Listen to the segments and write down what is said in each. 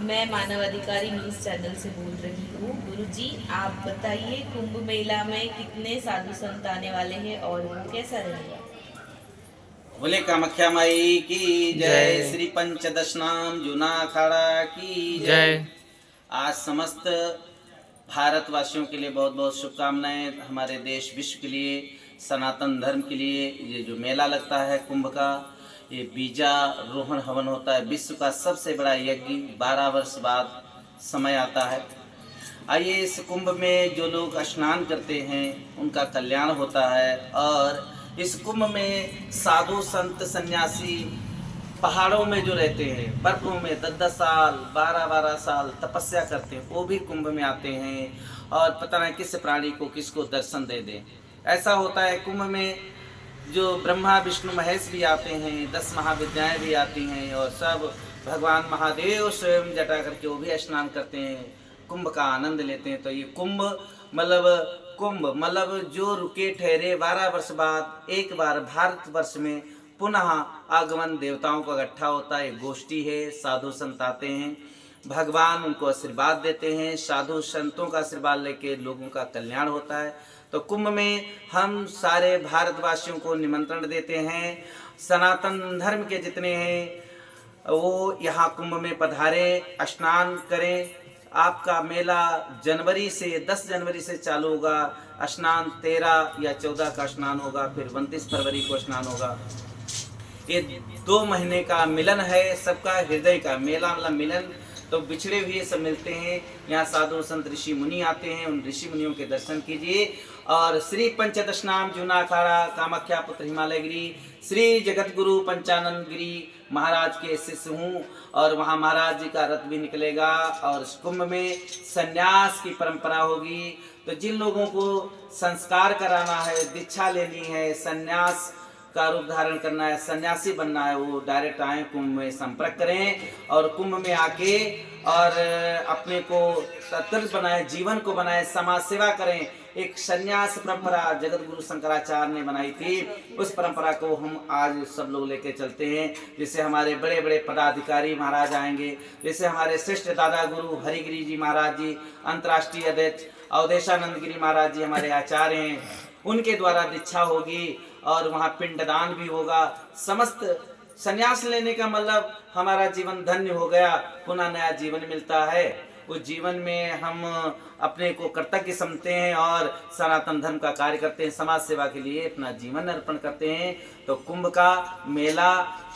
मैं मानव अधिकारी news channel से बोल रही हूँ। गुरुजी, आप बताइए कुंभ मेला में कितने साधु संत आने वाले हैं और वो कैसा रहेगा? बोले कामाख्या माई की जय। जय श्री पंचदश नाम जूना अखाड़ा की जय। जय। आज समस्त भारतवासियों के लिए बहुत बहुत शुभकामनाएं। हमारे देश विश्व के लिए, सनातन धर्म के लिए ये जो मेला लगता है कुंभ का, ये बीजारोहण हवन होता है। विश्व का सबसे बड़ा यज्ञ 12 वर्ष बाद समय आता है। आइए, इस कुंभ में जो लोग स्नान करते हैं उनका कल्याण होता है। और इस कुंभ में साधु संत सन्यासी पहाड़ों में जो रहते हैं, बर्फों में 10-10 साल 12-12 साल तपस्या करते हैं, वो भी कुंभ में आते हैं। और पता नहीं किस प्राणी को किसको दर्शन दे दें। ऐसा होता है कुंभ में जो ब्रह्मा विष्णु महेश भी आते हैं, 10 महाविद्याएं भी आती हैं, और सब भगवान महादेव स्वयं जटा करके वो भी स्नान करते हैं, कुंभ का आनंद लेते हैं। तो ये कुंभ मतलब जो रुके ठहरे 12 वर्ष बाद एक बार भारतवर्ष में पुनः आगमन देवताओं का इकट्ठा होता है। गोष्ठी है, साधु संत आते हैं, भगवान उनको आशीर्वाद देते हैं। साधु संतों का आशीर्वाद लेके लोगों का कल्याण होता है। तो कुंभ में हम सारे भारतवासियों को निमंत्रण देते हैं। सनातन धर्म के जितने हैं वो यहाँ कुंभ में पधारें, स्नान करें। आपका मेला जनवरी से 10 जनवरी से चालू होगा। स्नान 13 या 14 का स्नान होगा, फिर 29 फरवरी को स्नान होगा। ये 2 महीने का मिलन है, सबका हृदय का मेला मतलब मिलन। तो बिछड़े हुए सब मिलते हैं। यहाँ साधु संत ऋषि मुनि आते हैं, उन ऋषि मुनियों के दर्शन कीजिए। और श्री पंचदश नाम जूना अखाड़ा कामाख्या पुत्र हिमालय गिरी श्री जगत गुरु पंचानंद गिरी महाराज के शिष्य हूँ। और वहाँ महाराज जी का रथ भी निकलेगा। और इस कुंभ में संन्यास की परंपरा होगी। तो जिन लोगों को संस्कार कराना है, दीक्षा लेनी है, संन्यास का रूप धारण करना है, सन्यासी बनना है, वो डायरेक्ट आए, कुंभ में संपर्क करें। और कुंभ में आके और अपने को तत्पर बनाए, जीवन को बनाए, समाज सेवा करें। एक सन्यास परंपरा जगत गुरु शंकराचार्य ने बनाई थी, उस परंपरा को हम आज सब लोग लेके चलते हैं। जैसे हमारे बड़े बड़े पदाधिकारी महाराज आएंगे, जैसे हमारे श्रेष्ठ दादा गुरु हरिगिरी जी महाराज जी, अंतर्राष्ट्रीय अध्यक्ष अवधेशानंद गिरी महाराज जी हमारे आचार्य हैं, उनके द्वारा दीक्षा होगी। और वहाँ पिंडदान भी होगा। समस्त संन्यास लेने का मतलब हमारा जीवन धन्य हो गया, पुनः नया जीवन मिलता है। उस जीवन में हम अपने को कर्तव्य समझते हैं और सनातन धर्म का कार्य करते हैं, समाज सेवा के लिए अपना जीवन अर्पण करते हैं। तो कुंभ का मेला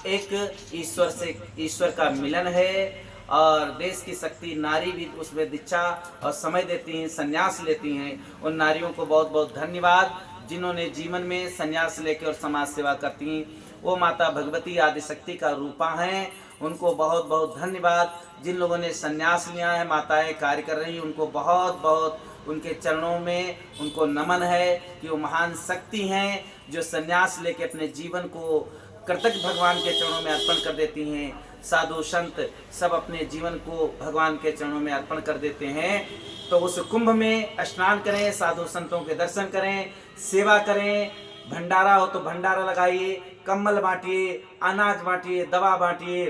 एक ईश्वर का मिलन है। और देश की शक्ति नारी भी उसमें दीक्षा और समय देती हैं, संन्यास लेती हैं। उन नारियों को बहुत बहुत धन्यवाद जिन्होंने जीवन में संन्यास लेकर और समाज सेवा करती हैं। वो माता भगवती आदिशक्ति का रूपा हैं, उनको बहुत बहुत धन्यवाद। जिन लोगों ने संन्यास लिया है, माताएं कार्य कर रही हैं, उनको बहुत बहुत उनके चरणों में उनको नमन है कि वो महान शक्ति हैं जो संन्यास लेके अपने जीवन को कृतज्ञ भगवान के चरणों में अर्पण कर देती हैं। साधु संत सब अपने जीवन को भगवान के चरणों में अर्पण कर देते हैं। तो उस कुंभ में स्नान करें, साधु संतों के दर्शन करें, सेवा करें। भंडारा हो तो भंडारा लगाइए, कंबल बांटिए, अनाज बांटिए, दवा बांटिए।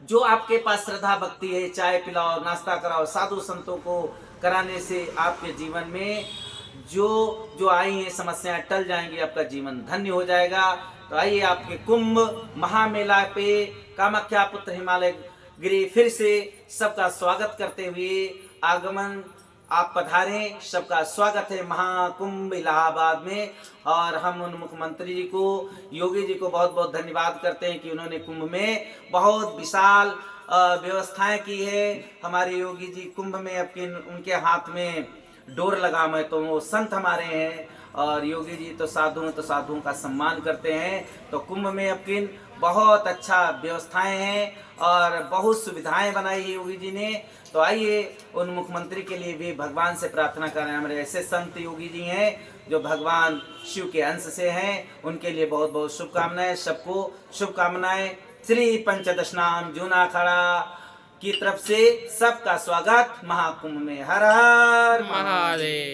जो आपके पास श्रद्धा भक्ति है, चाय पिलाओ, नाश्ता कराओ। साधु संतों को कराने से आपके जीवन में जो आई हैं समस्याएं टल जाएंगी, आपका जीवन धन्य हो जाएगा। तो आइए, आपके कुंभ महामेला पे कामाख्या पुत्र हिमालय गिरी फिर से सबका स्वागत करते हुए आगमन आप पधारें। सबका स्वागत है महाकुंभ इलाहाबाद में। और हम उन मुख्यमंत्री जी को, योगी जी को बहुत बहुत धन्यवाद करते हैं कि उन्होंने कुंभ में बहुत विशाल व्यवस्थाएं की है। हमारे योगी जी कुंभ में अब उनके हाथ में डोर लगाम है, तो वो संत हमारे हैं। और योगी जी तो साधु हैं, तो साधुओं का सम्मान करते हैं। तो कुंभ में अब बहुत अच्छा व्यवस्थाएं हैं और बहुत सुविधाएं बनाई है योगी जी ने। तो आइए, उन मुख्यमंत्री के लिए भी भगवान से प्रार्थना करें। हमारे ऐसे संत योगी जी हैं जो भगवान शिव के अंश से हैं, उनके लिए बहुत बहुत शुभकामनाएं। सबको शुभकामनाएं। श्री पंचदश नाम जूना अखाड़ा की तरफ से सबका स्वागत महाकुंभ में। हर हर महादेव।